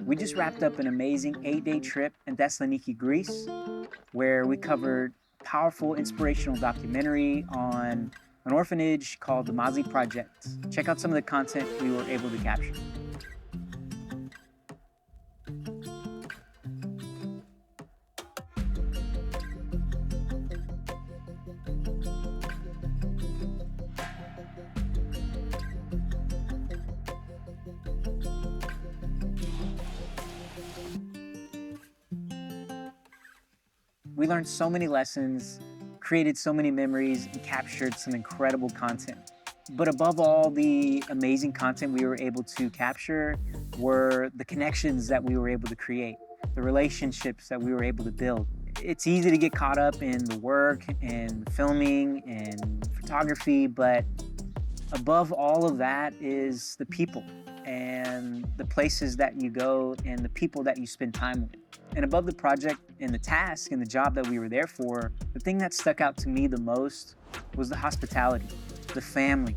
We just wrapped up an amazing 8-day trip in Thessaloniki, Greece, where we covered a powerful inspirational documentary on an orphanage called the Mazi Project. Check out some of the content we were able to capture. We learned so many lessons, created so many memories, and captured some incredible content. But above all the amazing content we were able to capture were the connections that we were able to create, the relationships that we were able to build. It's easy to get caught up in the work and filming and photography, but above all of that is the people and the places that you go and the people that you spend time with. And above the project and the task and the job that we were there for, the thing that stuck out to me the most was the hospitality, the family,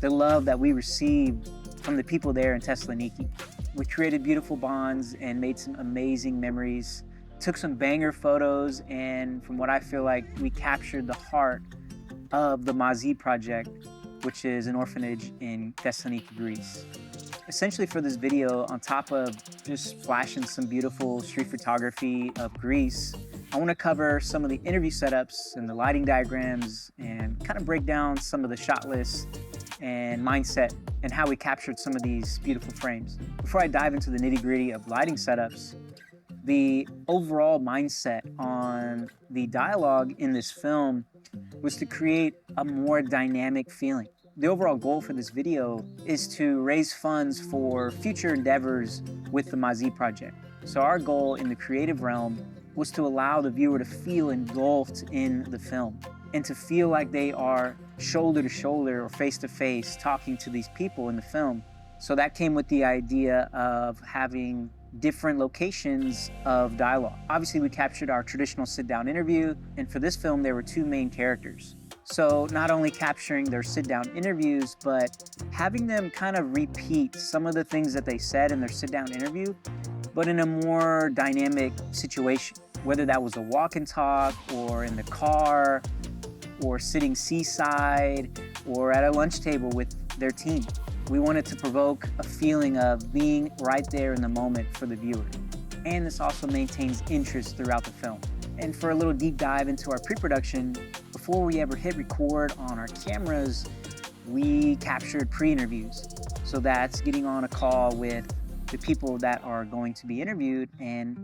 the love that we received from the people there in Thessaloniki. We created beautiful bonds and made some amazing memories, took some banger photos, and from what I feel like, we captured the heart of the Mazi Project, which is an orphanage in Thessaloniki, Greece. Essentially for this video, on top of just flashing some beautiful street photography of Greece, I want to cover some of the interview setups and the lighting diagrams and kind of break down some of the shot list and mindset and how we captured some of these beautiful frames. Before I dive into the nitty-gritty of lighting setups, the overall mindset on the dialogue in this film was to create a more dynamic feeling. The overall goal for this video is to raise funds for future endeavors with the Mazi Project. So our goal in the creative realm was to allow the viewer to feel engulfed in the film and to feel like they are shoulder to shoulder or face to face talking to these people in the film. So that came with the idea of having different locations of dialogue. Obviously, we captured our traditional sit-down interview, and for this film, there were two main characters. So not only capturing their sit-down interviews, but having them kind of repeat some of the things that they said in their sit-down interview, but in a more dynamic situation, whether that was a walk and talk or in the car or sitting seaside or at a lunch table with their team. We wanted to provoke a feeling of being right there in the moment for the viewer. And this also maintains interest throughout the film. And for a little deep dive into our pre-production, before we ever hit record on our cameras, we captured pre-interviews. So that's getting on a call with the people that are going to be interviewed and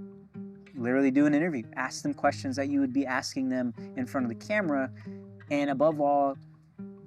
literally do an interview. Ask them questions that you would be asking them in front of the camera. And above all,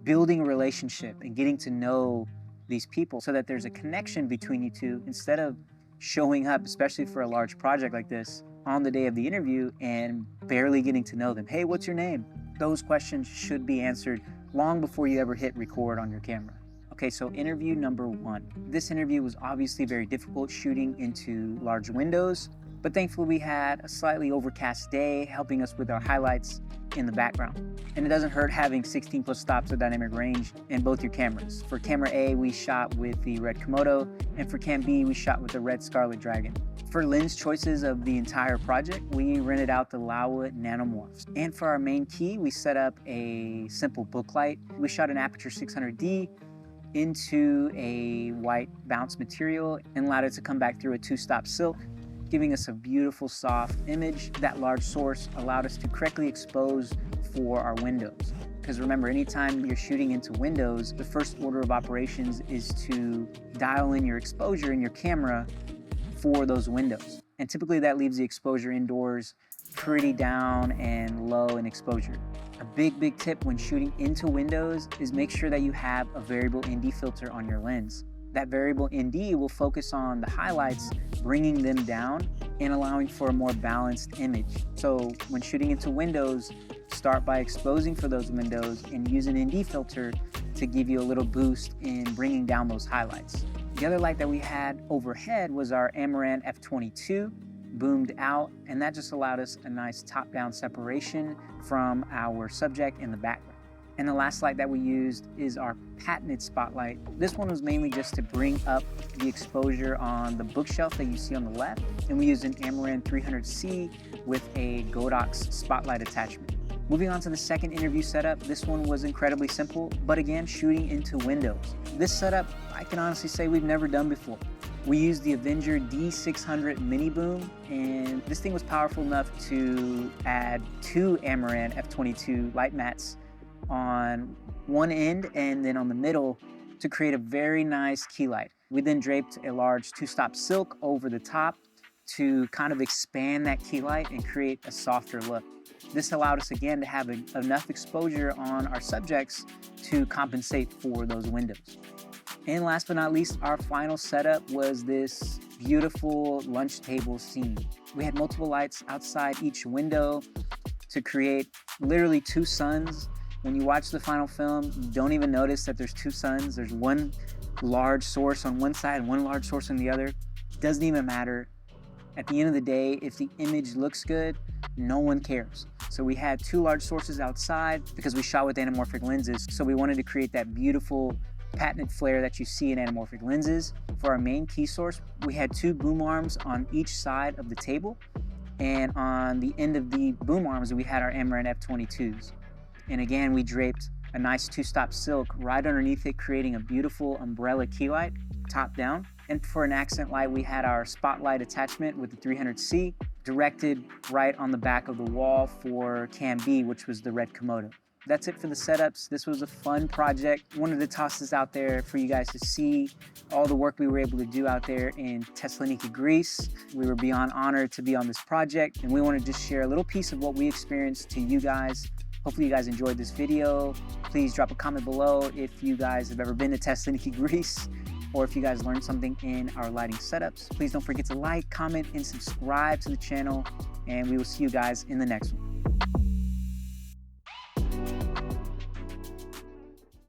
building a relationship and getting to know these people so that there's a connection between you two instead of showing up, especially for a large project like this, on the day of the interview and barely getting to know them. Hey, what's your name? Those questions should be answered long before you ever hit record on your camera. Okay, so interview number one. This interview was obviously very difficult, shooting into large windows, but thankfully we had a slightly overcast day helping us with our highlights in the background. And it doesn't hurt having 16 plus stops of dynamic range in both your cameras. For camera A, we shot with the red Komodo, and for cam B, we shot with the red Scarlet Dragon. For lens choices of the entire project, we rented out the Laowa Nanomorphs. And for our main key, we set up a simple book light. We shot an aperture 600D into a white bounce material and allowed it to come back through a 2-stop silk, giving us a beautiful soft image. That large source allowed us to correctly expose for our windows. Because remember, anytime you're shooting into windows, the first order of operations is to dial in your exposure in your camera for those windows. And typically that leaves the exposure indoors pretty down and low in exposure. A big tip when shooting into windows is make sure that you have a variable ND filter on your lens. That variable ND will focus on the highlights, bringing them down and allowing for a more balanced image. So when shooting into windows, start by exposing for those windows and use an ND filter to give you a little boost in bringing down those highlights. The other light that we had overhead was our Amaran F22, boomed out, and that just allowed us a nice top-down separation from our subject in the background. And the last light that we used is our patented spotlight. This one was mainly just to bring up the exposure on the bookshelf that you see on the left. And we used an Amaran 300C with a Godox spotlight attachment. Moving on to the second interview setup, this one was incredibly simple, but again, shooting into windows. This setup, I can honestly say we've never done before. We used the Avenger D600 mini boom, and this thing was powerful enough to add 2 Amaran F22 light mats on one end and then on the middle to create a very nice key light. We then draped a large 2-stop silk over the top to kind of expand that key light and create a softer look. This allowed us again to have enough exposure on our subjects to compensate for those windows. And last but not least, our final setup was this beautiful lunch table scene. We had multiple lights outside each window to create literally 2 suns. When you watch the final film, you don't even notice that there's 2 suns. There's one large source on one side and one large source on the other. It doesn't even matter. At the end of the day, if the image looks good, no one cares. So we had 2 large sources outside because we shot with anamorphic lenses. So we wanted to create that beautiful patented flare that you see in anamorphic lenses. For our main key source, we had 2 boom arms on each side of the table. And on the end of the boom arms, we had our Amaran F22s. And again, we draped a nice 2-stop silk right underneath it, creating a beautiful umbrella key light, top down. And for an accent light, we had our spotlight attachment with the 300C directed right on the back of the wall for Cam B, which was the red Komodo. That's it for the setups. This was a fun project. Wanted to toss this out there for you guys to see all the work we were able to do out there in Thessaloniki, Greece. We were beyond honored to be on this project, and we want to just share a little piece of what we experienced to you guys. Hopefully you guys enjoyed this video. Please drop a comment below if you guys have ever been to Thessaloniki, Greece, or if you guys learned something in our lighting setups. Please don't forget to like, comment, and subscribe to the channel, and we will see you guys in the next one.